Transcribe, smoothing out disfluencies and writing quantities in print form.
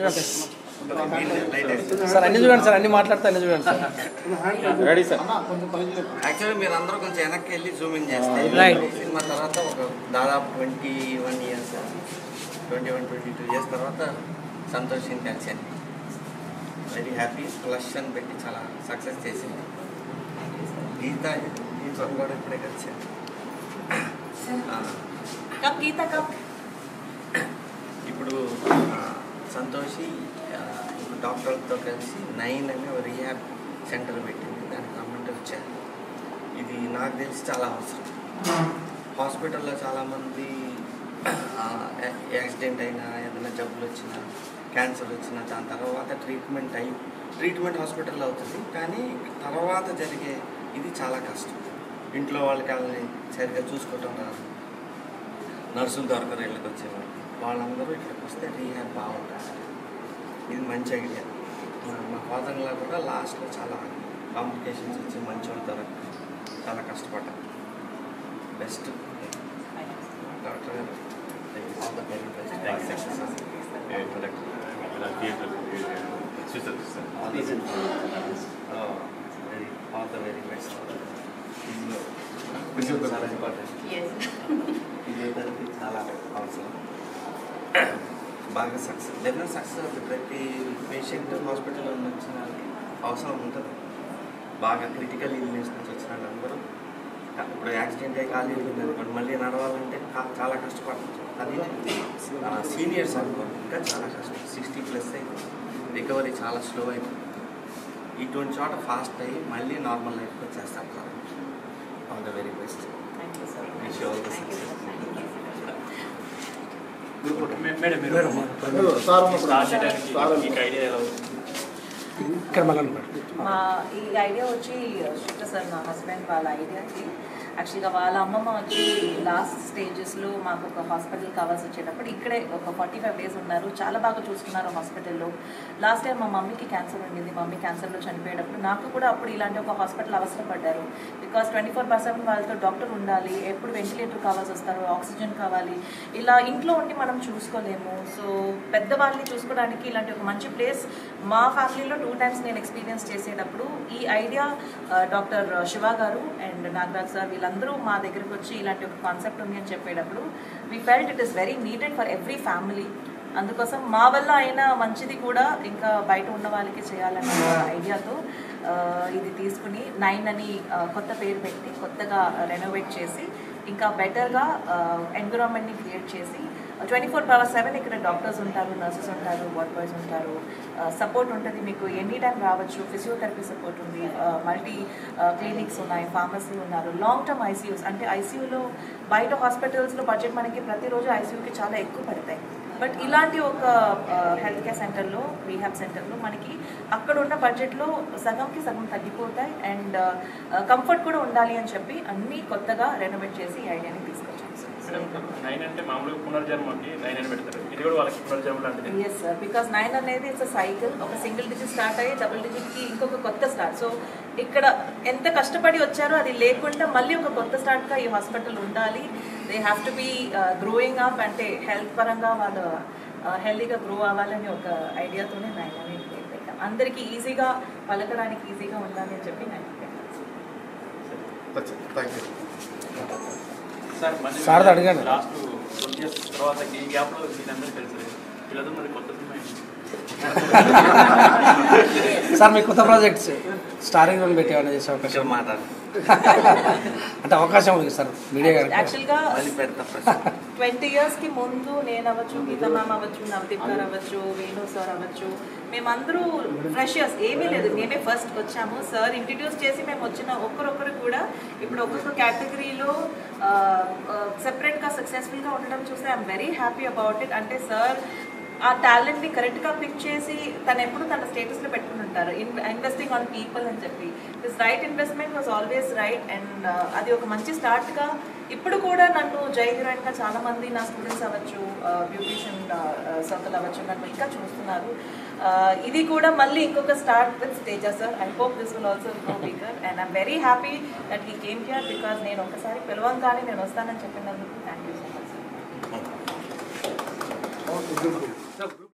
చూడండి సార్, అన్ని చూడండి సార్, అన్ని మాట్లాడితే అన్ని చూడండి సార్. Ready sir. యాక్చువల్లీ మీరు అందరూ కొంచెం వెనక్కి వెళ్ళి జూమింగ్ చేస్తే సినిమా తర్వాత ఒక దాదాపు 21 years 22 years తర్వాత సంతోష్ కలిసాను. Very happy. ఫ్లష్ అని పెట్టి చాలా సక్సెస్ చేసింది. గీత కూడా ఇప్పుడే కలిసాను. ఇప్పుడు సంతోషి ఇప్పుడు డాక్టర్లతో కలిసి 9 అనే ఒక రీహాబ్ సెంటర్ పెట్టింది. దానికి రమ్మంటే వచ్చాను. ఇది నాకు తెలిసి చాలా అవసరం. హాస్పిటల్లో చాలామంది యాక్సిడెంట్ అయినా, ఏదైనా జబ్బులు వచ్చినా, క్యాన్సర్ వచ్చినా దాని తర్వాత ట్రీట్మెంట్ హాస్పిటల్లో అవుతుంది. కానీ తర్వాత జరిగే ఇది చాలా కష్టం. ఇంట్లో వాళ్ళని సరిగ్గా చూసుకోవటం రాదు, నర్సులు దొరకరు ఇళ్ళకి వచ్చేవాళ్ళు. వాళ్ళందరూ ఇక్కడికి వస్తే రీహాబ్ బాగుంటుంది. ఇది మంచి ఐడియా. మా ఫాదర్లా కూడా లాస్ట్లో చాలా కాంప్లికేషన్స్ వచ్చి మంచి వాళ్ళు దొరక చాలా కష్టపడ్డారు. బెస్ట్ డాక్టర్ గారు. All the very best. All the very best. చాలా ఇంపార్టెంట్. ఫిజియోథెరపీ చాలా అవసరం. బాగా సక్సెస్ అవుతుంది. ప్రతి పేషెంట్ హాస్పిటల్లో వచ్చిన అవసరం ఉంటుంది. బాగా క్రిటికల్ ఇల్నెస్ నుంచి వచ్చిన అందరూ ఇప్పుడు యాక్సిడెంట్ అయ్యి ఖాళీ అనుకోండి, మళ్ళీ నడవాలంటే చాలా కష్టపడతారు. అది సీనియర్స్ అనుకోండి ఇంకా చాలా కష్టం. 60+ అయింది. రికవరీ చాలా స్లో అయిపోయింది. ఇటువంటి చోట ఫాస్ట్ అయ్యి మళ్ళీ నార్మల్ లైఫ్కి వచ్చేస్తారు. All the very best. Wish all the success. ఈ ఐడియా వచ్చి శుక్ర సార్ మా హస్బెండ్ వాళ్ళ ఐడియాకి. యాక్చువల్గా వాళ్ళ అమ్మమ్మ వచ్చి లాస్ట్ స్టేజెస్లో మాకు ఒక హాస్పిటల్ కావాల్సి వచ్చేటప్పుడు ఇక్కడే ఒక 45 days ఉన్నారు. చాలా బాగా చూసుకున్నారు హాస్పిటల్లో. లాస్ట్ టైం మా మమ్మీకి క్యాన్సర్ ఉండింది. మమ్మీ క్యాన్సర్లో చనిపోయేటప్పుడు నాకు కూడా అప్పుడు ఇలాంటి ఒక హాస్పిటల్ అవసరపడ్డారు. బికాస్ 24/7 వాళ్ళతో డాక్టర్ ఉండాలి, ఎప్పుడు వెంటిలేటర్ కావాల్సి వస్తారు, ఆక్సిజన్ కావాలి. ఇలా ఇంట్లో ఉండి మనం చూసుకోలేము. సో పెద్దవాళ్ళని చూసుకోవడానికి ఇలాంటి ఒక మంచి ప్లేస్ మా ఫ్యామిలీలో 2 times నేను ఎక్స్పీరియన్స్ చేసేటప్పుడు ఈ ఐడియా డాక్టర్ శివ గారు అండ్ నాగరాజ్ సార్ వీళ్ళందరూ మా దగ్గరకు వచ్చి ఇలాంటి ఒక కాన్సెప్ట్ ఉంది అని చెప్పేటప్పుడు we felt it is very needed for every family. అందుకోసం మా వల్ల అయినా మంచిది కూడా ఇంకా బయట ఉన్న వాళ్ళకి చేయాలనే ఐడియాతో ఇది తీసుకుని 9 అని కొత్త పేరు పెట్టి కొత్తగా రెనోవేట్ చేసి ఇంకా బెటర్గా ఎన్విరాన్మెంట్ని క్రియేట్ చేసి 24/7 ఇక్కడ డాక్టర్స్ ఉంటారు, నర్సెస్ ఉంటారు, వార్డ్ బాయ్స్ ఉంటారు, సపోర్ట్ ఉంటుంది. మీకు ఎనీ టైం రావచ్చు. ఫిజియోథెరపీ సపోర్ట్ ఉంది, మల్టీ క్లినిక్స్ ఉన్నాయి, ఫార్మసీ ఉన్నారు, లాంగ్ టర్మ్ ఐసీయూస్. అంటే ఐసీయూలో బయట హాస్పిటల్స్లో బడ్జెట్ మనకి ప్రతిరోజు ఐసీయూకి చాలా ఎక్కువ పడతాయి. బట్ ఇలాంటి ఒక హెల్త్ కేర్ సెంటర్లో, రీహాబ్ సెంటర్లో మనకి అక్కడ ఉన్న బడ్జెట్లో సగంకి సగం తగ్గిపోతాయి. అండ్ కంఫర్ట్ కూడా ఉండాలి అని చెప్పి అన్నీ కొత్తగా రెనోవేట్ చేసి ఈ ఐడియాని తీసుకొచ్చాం. ఎస్ సార్, బికాస్ 9 అనేది ఇట్స్ అ సైకిల్. ఒక సింగిల్ డిజిట్ స్టార్ట్ అయ్యి డబుల్ డిజిట్కి ఇంకొక కొత్త స్టార్ట్. సో ఇక్కడ ఎంత కష్టపడి వచ్చారో అది లేకుండా మళ్ళీ ఒక కొత్త స్టార్ట్గా ఈ హాస్పిటల్ ఉండాలి. They have to be growing up. అంటే హెల్త్ పరంగా వాళ్ళు హెల్తీగా గ్రో అవ్వాలని ఒక ఐడియాతోనే 9 అనేది పెట్టాం. అందరికీ ఈజీగా పలకడానికి ఈజీగా ఉండాలి అని చెప్పి 9 పెట్టాం. సార్ అడగండి. లాస్ట్ 20 years తర్వాత ఈ గ్యాప్లో మీరందరూ తెలుసు వీళ్ళతో మరి కొత్త సినిమా సార్ మీ కొత్త ప్రాజెక్ట్స్ స్టారింగ్ రోల్ పెట్టి ఏమైనా చేసే అవకాశం అంటే అవకాశం ఉంది సార్ మీడియా గారు? యాక్చువల్గా 20 yearsకి ముందు నేను అవ్వచ్చు, గీతా మ్యామ్ అవ్వచ్చు, నవదీప్ గారు అవ్వచ్చు, వేణు సార్ అవ్వచ్చు, మేమందరూ ఫ్రెషర్స్, ఏమీ లేదు. మేమే ఫస్ట్ వచ్చాము. సార్ ఇంట్రడ్యూస్ చేసి మేము వచ్చిన ఒక్కరొక్కరు కూడా ఇప్పుడు ఒక్కొక్క కేటగిరీలో సెపరేట్గా సక్సెస్ఫుల్గా ఉండడం చూస్తే I'm very happy about it. అంటే సార్ ఆ టాలెంట్ని కరెక్ట్గా పిక్ చేసి తను ఎప్పుడు తన స్టేటస్లో పెట్టుకుని ఉంటారు, ఇన్వెస్టింగ్ ఆన్ పీపుల్ అని చెప్పి. This right investment was always right. And అది ఒక మంచి స్టార్ట్గా ఇప్పుడు కూడా నన్ను జై హీరోయిన్గా చాలామంది నా స్టూడెంట్స్ అవ్వచ్చు, బ్యూటిషియన్ సర్కిల్ అవ్వచ్చు నన్ను ఇంకా చూస్తున్నారు. ఇది కూడా మళ్ళీ ఇంకొక start with Teja sir. I hope this will also go bigger and I'm very happy that he came here because నేను ఒకసారి పిలవంగానే నేను వస్తానని చెప్పినందుకు thank you so much sir.